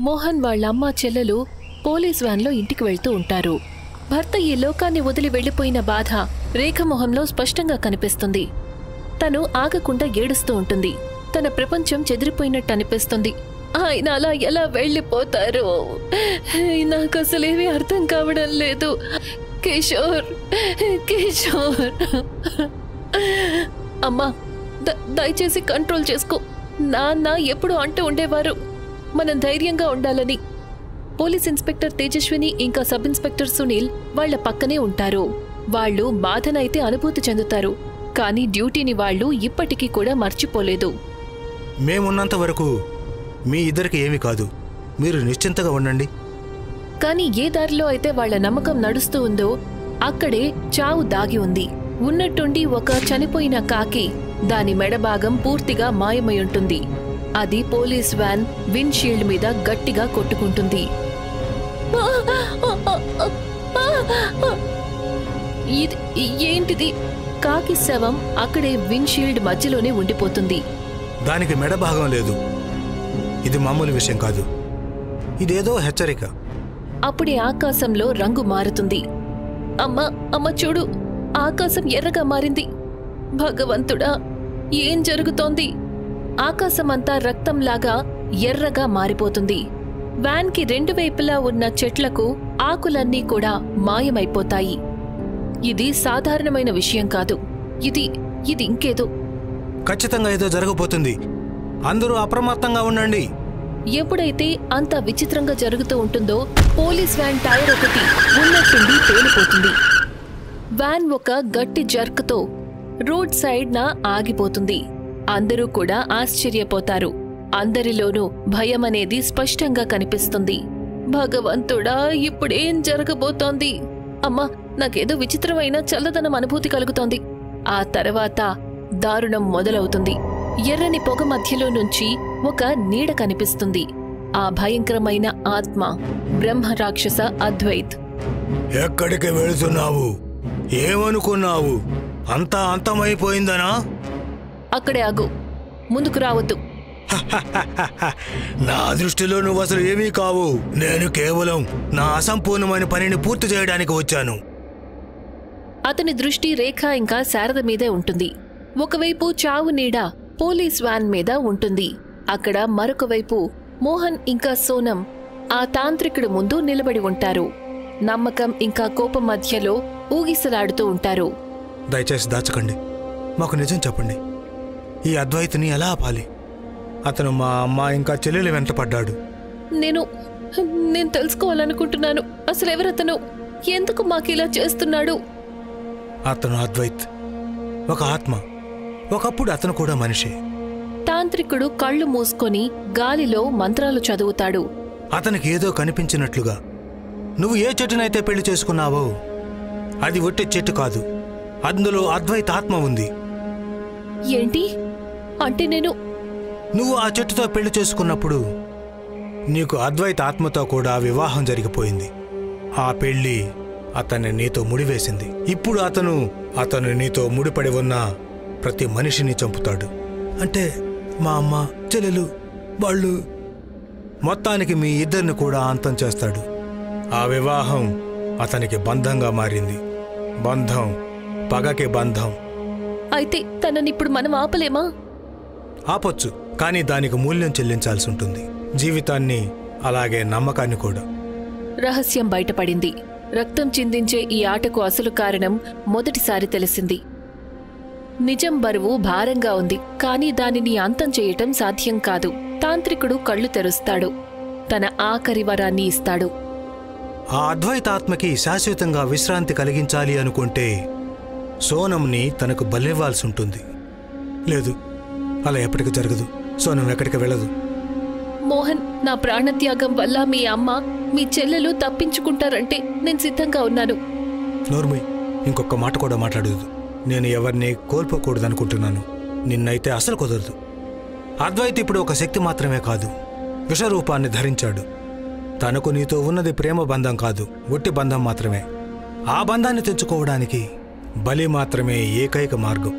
మోహన్ వాళ్ళమ్మ చెల్లెలు పోలీస్ వ్యాన్లో ఇంటికి వెళ్తూ ఉంటారు. భర్త ఈ లోకాన్ని వదిలి వెళ్లిపోయిన బాధ రేఖ మొహంలో స్పష్టంగా కనిపిస్తుంది. తను ఆగకుండా ఏడుస్తూ ఉంటుంది. తన ప్రపంచం చెదిరిపోయినట్టు అనిపిస్తుంది. ఆయన అలా ఎలా వెళ్ళిపోతారు? నాకు అసలేమీ అర్థం కావడం లేదు. కిషోర్, కిషోర్. అమ్మా, దయచేసి కంట్రోల్ చేసుకో. నాన్న ఎప్పుడు అంటూ ఉండేవారు మనం ధైర్యంగా ఉండాలని. పోలీస్ ఇన్స్పెక్టర్ తేజస్విని ఇంకా సబ్ ఇన్స్పెక్టర్ సునీల్ వాళ్ల పక్కనే ఉంటారు. వాళ్లు బాధనైతే అనుభూతి చెందుతారు, కానీ డ్యూటీని వాళ్లు ఇప్పటికీ కూడా మర్చిపోలేదు. మేమున్నంత వరకు మీ ఇద్దరికి ఏమీ కాదు, మీరు నిశ్చింతగా ఉండండి. కానీ ఏ దారిలో అయితే వాళ్ల నమ్మకం నడుస్తూ ఉందో అక్కడే చావు దాగి ఉంది. ఉన్నట్టుండి ఒక చనిపోయిన కాకి దాని మెడభాగం పూర్తిగా మాయమై ఉంటుంది. అది పోలీస్ వ్యాన్ విండ్షీల్డ్ మీద గట్టిగా కొట్టుకుంటుంది. ఏంటిది? కాకి శవం అక్కడే విండ్షీల్డ్ మధ్యలోనే ఉండిపోతుంది. దానికి మెడభాగం లేదు. ఇది మామూలు విషయం కాదు, ఇదేదో హెచ్చరిక. అప్పుడే ఆకాశంలో రంగు మారుతుంది. అమ్మ చూడు, ఆకాశం ఎర్రగా మారింది. భగవంతుడా, ఏం జరుగుతోంది? ఆకాశమంతా రక్తంలాగా ఎర్రగా మారిపోతుంది. వ్యాన్ కి రెండు వైపులా ఉన్న చెట్లకు ఆకులన్నీ కూడా మాయమైపోతాయి. ఇది సాధారణమైన విషయం కాదు, ఇది ఇంకేదో. ఖచ్చితంగా ఏదో జరగబోతుంది, అందరూ అప్రమత్తంగా ఉండండి. ఎప్పుడైతే అంత విచిత్రంగా జరుగుతూ ఉంటుందో పోలీస్ వ్యాన్ టైర్ ఒకటి ఉన్నట్టుండి పేలిపోతుంది. వ్యాన్ ఒక గట్టి జర్క్తో రోడ్ సైడ్ నా ఆగిపోతుంది. అందరూ కూడా ఆశ్చర్యపోతారు. అందరిలోనూ భయమనేది స్పష్టంగా కనిపిస్తుంది. భగవంతుడా, ఇప్పుడేం జరగబోతోంది? అమ్మా, నాకేదో విచిత్రమైన చల్లదనం అనుభూతి కలుగుతోంది. ఆ తర్వాత దారుణం మొదలవుతుంది. ఎర్రని పొగ మధ్యలో నుంచి ఒక నీడ కనిపిస్తుంది. ఆ భయంకరమైన ఆత్మ బ్రహ్మ రాక్షస అద్వైత్. ఎక్కడికి వెళుతున్నావు? ఏమనుకున్నావు? అంతా అంతమైపోయిందనా? అక్కడే ఆగు, ముందుకు రావద్దు. నా దృష్టిలో నువ్వు అసలు ఏమీ కావు. నేను కేవలం నా అసంపూర్ణమైన పనిని పూర్తి చేయడానికి వచ్చాను. అతని దృష్టి రేఖ ఇంకా శారద మీదే ఉంటుంది. ఒకవైపు చావు నీడ పోలీస్ వ్యాన్ మీద ఉంటుంది. అక్కడ మరొక వైపు మోహన్ ఇంకా సోనం ఆ తాంత్రికుడు ముందు నిలబడి ఉంటారు. నమ్మకం ఇంకా కోపం మధ్యలో ఊగిసలాడుతూ ఉంటారు. దయచేసి దాచకండి, మాకు నిజం చెప్పండి. ఈ అద్వైతుని ఎలా ఆపాలి? అతను మా అమ్మ ఇంకా చెల్లెలు వెంట పడ్డాడు. నేను తెలుసుకోవాలనుకుంటున్నాను. అసలు ఎవరతను? ఎందుకు మాకిలా చేస్తున్నాడు? అతను అద్వైత్, ఒక ఆత్మ. ఒకప్పుడు అతను కూడా మనిషే. తాంత్రికుడు కళ్ళు మూసుకొని గాలిలో మంత్రాలు చదువుతాడు. అతనికి ఏదో కనిపించినట్లుగా. నువ్వు ఏ చెట్టునైతే పెళ్లి చేసుకున్నావో అది ఒట్టి చెట్టు కాదు, అందులో అద్వైత ఆత్మ ఉంది. ఏంటి అంటే? నువ్వు ఆ చెట్టుతో పెళ్లి చేసుకున్నప్పుడు నీకు అద్వైత ఆత్మతో కూడా వివాహం జరిగిపోయింది. ఆ పెళ్లి అతన్ని నీతో ముడివేసింది. ఇప్పుడు అతను నీతో ముడిపడి ఉన్న ప్రతి మనిషిని చంపుతాడు. అంటే మా అమ్మ చెల్లెలు వాళ్ళు, మొత్తానికి మీ ఇద్దరిని కూడా అంతం చేస్తాడు. ఆ వివాహం అతనికి బంధంగా మారింది. బంధం పగకి బంధం. అయితే తననిప్పుడు మనం ఆపలేమా? ఆపొచ్చు, కానీ దానికి మూల్యం చెల్లించాల్సి ఉంటుంది. జీవితాన్ని, అలాగే నమ్మకాన్ని కూడా. రహస్యం బయటపడింది. రక్తం చిందించే ఈ ఆటకు అసలు కారణం మొదటిసారి తెలిసింది. నిజం బరువు భారంగా ఉంది, కానీ దానిని అంతం చేయటం సాధ్యం కాదు. తాంత్రికుడు కళ్ళు తెరుస్తాడు. తన ఆఖరి వరాన్ని ఇస్తాడు. ఆ అద్వైతాత్మకి శాశ్వతంగా విశ్రాంతి కలిగించాలి అనుకుంటే సోనంని తనకు బలివ్వాల్సి ఉంటుంది. లేదు, అలా ఎప్పటికీ జరగదు. సోనం ఎక్కడికి వెళ్ళదు. మోహన్, నా ప్రాణత్యాగం వల్ల మీ అమ్మ, మీ చెల్లెలు తప్పించుకుంటారంటే నేను సిద్ధంగా ఉన్నాను. నోర్మయ్, ఇంకొక మాట కూడా మాట్లాడదు. నేను ఎవరిని కోల్పోకూడదనుకుంటున్నాను. నిన్నైతే అసలు కుదరదు. అద్వైత్ ఇప్పుడు ఒక శక్తి మాత్రమే కాదు, విషరూపాన్ని ధరించాడు. తనకు నీతో ఉన్నది ప్రేమ బంధం కాదు, ఒట్టి బంధం మాత్రమే. ఆ బంధాన్ని తెచ్చుకోవడానికి బలి మాత్రమే ఏకైక మార్గం.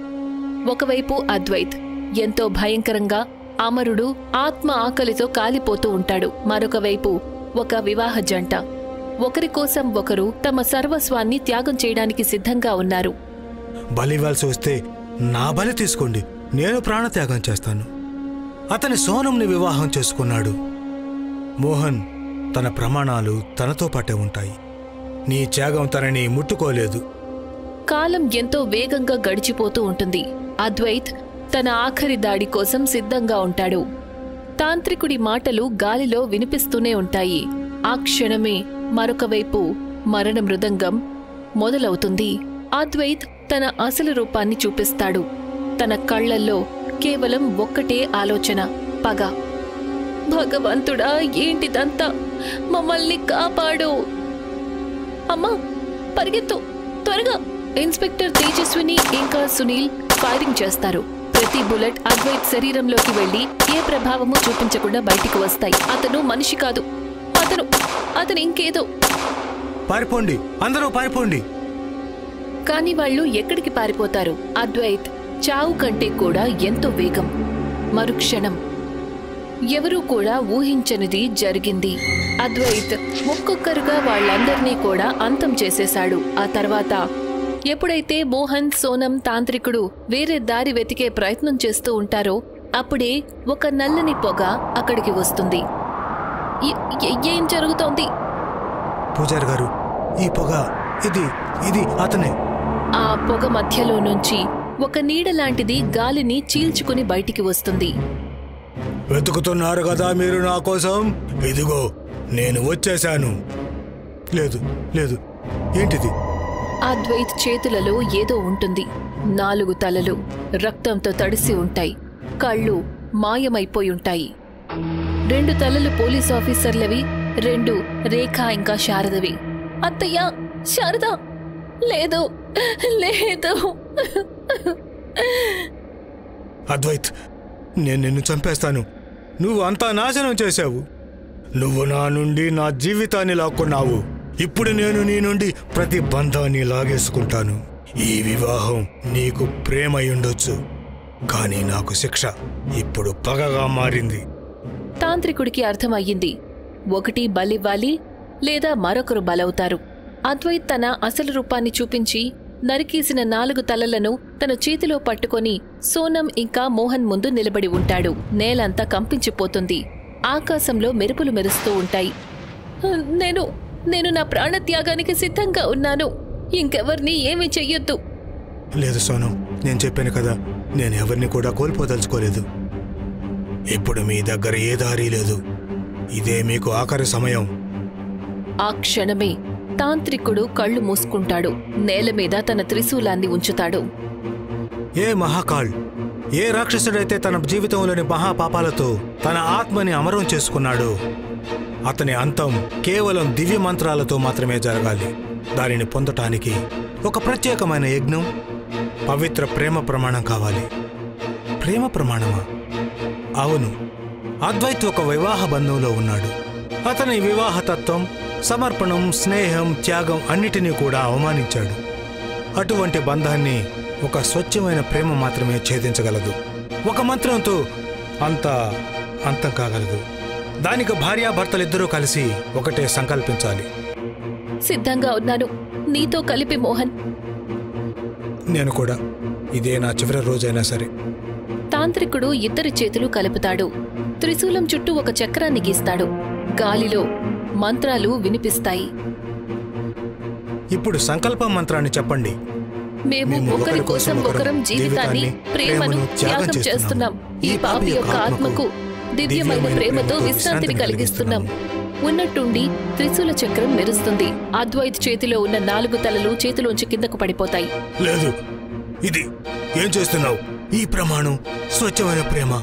ఒకవైపు అద్వైత్ ఎంతో భయంకరంగా అమరుడు ఆత్మ ఆకలితో కాలిపోతూ ఉంటాడు. మరొక వైపు ఒక వివాహ జంట ఒకరి కోసం ఒకరు తమ సర్వస్వాన్ని త్యాగం చేయడానికి సిద్ధంగా ఉన్నారు. బలివ్వాల్సి వస్తే నా బలి తీసుకోండి, నేను ప్రాణత్యాగం చేస్తాను. అతని సోనంని వివాహం చేసుకున్నాడు. మోహన్ తన ప్రమాణాలు తనతో పాటే ఉంటాయి. నీ త్యాగం తనని ముట్టుకోలేదు. కాలం ఎంతో వేగంగా గడిచిపోతూ ఉంటుంది. అద్వైత్ తన ఆఖరి దాడి కోసం సిద్ధంగా ఉంటాడు. తాంత్రికుడి మాటలు గాలిలో వినిపిస్తూనే ఉంటాయి. ఆ క్షణమే మరొక వైపు మరణ మృదంగం మొదలవుతుంది. అద్వైత్ తన అసలు రూపాన్ని చూపిస్తాడు. తన కళ్లల్లో కేవలం ఒక్కటే ఆలోచన, పగ. భగవంతుడా, ఏంటిదంతా? మమ్మల్ని కాపాడు! అమ్మా, పరిగెత్తు త్వరగా! ఇన్స్పెక్టర్ తేజస్విని ఇంకా సునీల్ ఫైరింగ్ చేస్తారు. ప్రతి బుల్లెట్ అద్వైత్ శరీరంలోకి వెళ్లి ఏ ప్రభావమూ చూపించకుండా బయటికి వస్తాయి. అతను మనిషి కాదు, అతను ఇంకేదో. పారిపోండి, అందరూ పారిపోండి! కాని వాళ్ళు ఎక్కడికి పారిపోతారు? అద్వైత్ చావు కంటే కూడా ఎంతో వేగం. మరుక్షణం ఎవరూ కూడా ఊహించనిది జరిగింది. అద్వైత్ ఒక్కొక్కరుగా వాళ్ళందర్నీ కూడా అంతం చేసేశాడు. ఆ తర్వాత ఎప్పుడైతే మోహన్, సోనం, తాంత్రికుడు వేరే దారి వెతికే ప్రయత్నం చేస్తూ ఉంటారో అప్పుడే ఒక నల్లని పొగ అక్కడికి వస్తుంది. ఏం జరుగుతోంది? పూజారి గారు, ఈ పొగ ఇది అతనే. ఆ పొగ మధ్యలో నుంచి ఒక నీడలాంటిది గాలిని చీల్చుకుని బయటికి వస్తుంది. వెతుకుతున్నారు కదా మీరు నా కోసం? ఇదిగో నేను వచ్చేశాను. లేదు లేదు, ఏంటిది? అద్వైత్ చేతులలో ఏదో ఉంటుంది. 4 తలలు రక్తంతో తడిసి ఉంటాయి. కళ్ళు మాయమైపోయుంటాయి. 2 తలలు పోలీస్ ఆఫీసర్లవి, 2 రేఖ ఇంకా శారదవి. అత్తయ్య, శారద! లేదు లేదు. అద్వైత్, నేను నిన్ను చంపేస్తాను. నువ్వు అంతా నాశనం చేశావు. నువ్వు నా నుండి నా జీవితాన్ని లాక్కున్నావు. ఇప్పుడు నేను నీ నుండి ప్రతి బంధాన్ని లాగేసుకుంటాను. ఈ వివాహం నీకు ప్రేమ అయ్యుండొచ్చు, కానీ నాకు శిక్ష ఇప్పుడు పగగా మారింది. తాంత్రికుడికి అర్థమయ్యింది. ఒకటి బలివ్వాలి లేదా మరొకరు బలవుతారు. అద్వైత్ తన అసలు రూపాన్ని చూపించి నరికేసిన 4 తలలను తన చేతిలో పట్టుకొని సోనం ఇంకా మోహన్ ముందు నిలబడి ఉంటాడు. నేలంతా కంపించిపోతుంది. ఆకాశంలో మెరుపులు మెరుస్తూ ఉంటాయి. నేను నా ప్రాణత్యాగానికి సిద్ధంగా ఉన్నాను. ఇంకెవర్నీ ఏమీ చెయ్యొద్దు. లేదు సోనం, నేను చెప్పాను కదా, నేను ఎవరిని కూడా కోల్పోదలుచుకోలేదు. ఇప్పుడు మీ దగ్గర ఏ దారి లేదు. ఇదే మీకు ఆఖరి సమయం. ఆ క్షణమే తాంత్రికుడు కళ్ళు మూసుకుంటాడు. నేల మీద తన త్రిశూలాన్ని ఉంచుతాడు. ఏ మహాకాళ్, ఏ రాక్షసుడైతే తన జీవితంలోని మహాపాపాలతో తన ఆత్మని అమరం చేసుకున్నాడో అతని అంతం కేవలం దివ్య మంత్రాలతో మాత్రమే జరగాలి. దానిని పొందటానికి ఒక ప్రత్యేకమైన యజ్ఞం, పవిత్ర ప్రేమ ప్రమాణం కావాలి. ప్రేమ ప్రమాణమా? అవును, అద్వైత్ ఒక వివాహ బంధంలో ఉన్నాడు. అతని వివాహతత్వం, సమర్పణం, స్నేహం, త్యాగం అన్నిటినీ కూడా అవమానించాడు. అటువంటి బంధాన్ని ఒక స్వచ్ఛమైన ప్రేమ మాత్రమే ఛేదించగలదు. ఒక మంత్రంతో అంతం కాగలదు. దానికి భార్యాభర్తలిద్దరూ కలిసి ఒకటే సంకల్పించాలి. సిద్ధంగా ఉన్నాను, నీతో కలిపి మోహన్. నేను కూడా. ఇదే నా చివరి రోజైనా సరే. తాంత్రికుడు ఇద్దరి చేతులు కలుపుతాడు. త్రిశూలం చుట్టూ ఒక చక్రాన్ని గీస్తాడు. గాలిలో మంత్రాలు వినిపిస్తాయి. ఇప్పుడు సంకల్ప మంత్రాన్ని చెప్పండి. మేము ఒకరి కోసం ఒకరం జీవితాన్ని, ప్రేమను త్యాగం చేస్తున్నాం. ఈ పాపి యొక్క ఆత్మకు దివ్యమైన ప్రేమతో విశ్రాంతిని కలిగిస్తున్నాం. ఉన్నట్టుండి త్రిశూల చక్రం మెరుస్తుంది. అద్వైత్ చేతిలో ఉన్న 4 తలలు చేతిలోంచి కిందకు పడిపోతాయి. లేదు, ఇది ఏం చేస్తున్నావు? ఈ ప్రమాణం స్వచ్ఛమైన ప్రేమ.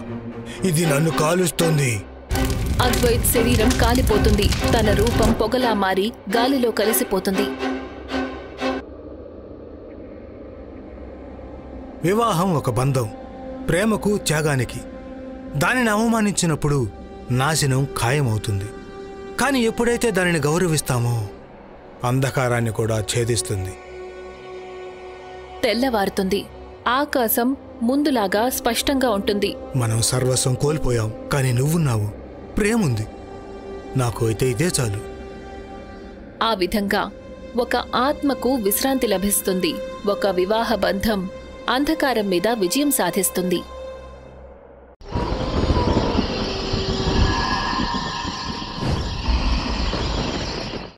ఇది నన్ను కాలుస్తోంది. అద్వైత్ శరీరం కాలిపోతుంది. తన రూపం పొగలా మారి గాలిలో కలిసిపోతుంది. వివాహం ఒక బంధం, ప్రేమకు, త్యాగానికి. దానిని అవమానించినప్పుడు నాశనం ఖాయమవుతుంది. కానీ ఎప్పుడైతే దానిని గౌరవిస్తామో అంధకారాన్ని కూడా ఛేదిస్తుంది. తెల్లవారుతుంది. ఆకాశం ముందులాగా స్పష్టంగా ఉంటుంది. మనం సర్వస్వం కోల్పోయాం, కానీ నువ్వున్నావు, ప్రేముంది. నాకు అయితే ఇదే చాలు. ఆ విధంగా ఒక ఆత్మకు విశ్రాంతి లభిస్తుంది. ఒక వివాహ బంధం అంధకారం మీద విజయం సాధిస్తుంది.